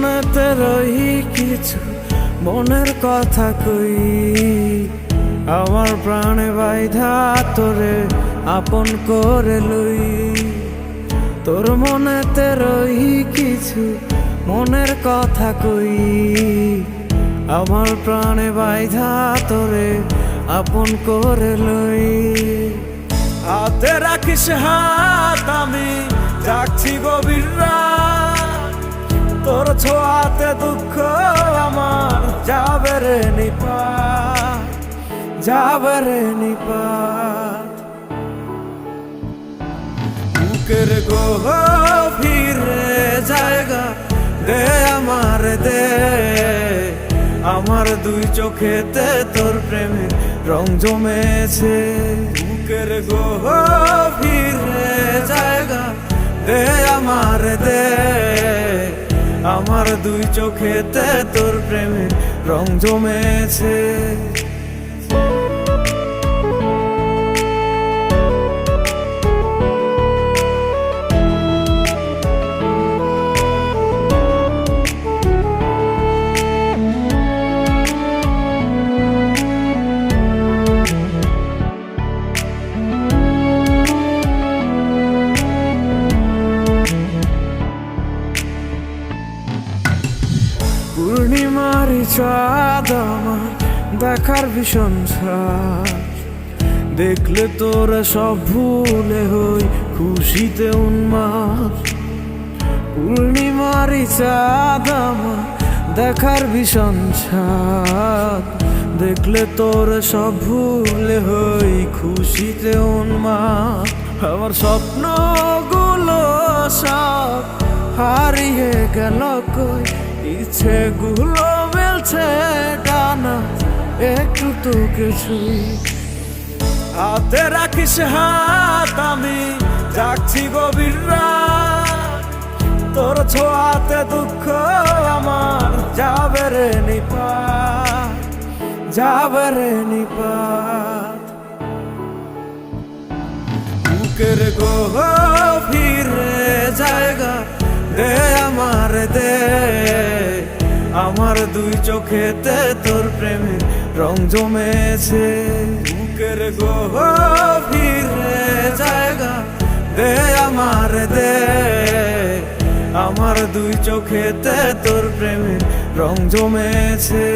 মনেতে রহি কিছু মনের কথা কই, আমার প্রাণে বাইধা তোরে আপন করে লই। তোর মনেতে রহি কিছু মনের কথা কই, আমার প্রাণে বাইধা তোরে আপন করে লই। হাতে রাখিস হাত, আমি যাচ্ছি গভীর রাত, তোর ছোঁয়াতে দুঃখ আমার যাবে রে নিপাত, যাবে রে নিপাত। বুকের গভীরে জায়গা দে আমার দে, আমার দুই চোখেতে তোর প্রেমের রং জমেছে। বুকের গভীরে জায়গা দে আমার দে, আমার দুই চোখেতে তোর প্রেমের রং জমেছে। পূর্ণিমারি চাঁদ আমার দেখার ভীষণ সাজ, দেখলে তোরা সব ভুলে হই খুশিতে উন্মাদ। পূর্ণিমারি চাঁদ আমার দেখার ভীষণ সাজ, দেখলে তোরা সব ভুলে হই খুশিতে উন্মাদ। আমার স্বপ্নগুলো সব হারিয়ে গেল কই, ইচ্ছেগুলো মেলছে ডানা একটু তোকে ছুঁই। হাতে রাখিস হাত, আমি যাচ্ছি গভীর রাত, তোর ছোঁয়াতে দুঃখ আমার যাবে রে নিপাত, যাবে রে নিপাত। বুকের গভীরে জায়গা দে আমার দে, আমার দুই চোখেতে তোর প্রেমের রং জমেছে। বুকের গভীরে জায়গা দে আমার দে, আমার দুই চোখেতে তোর প্রেমের রং জমেছে।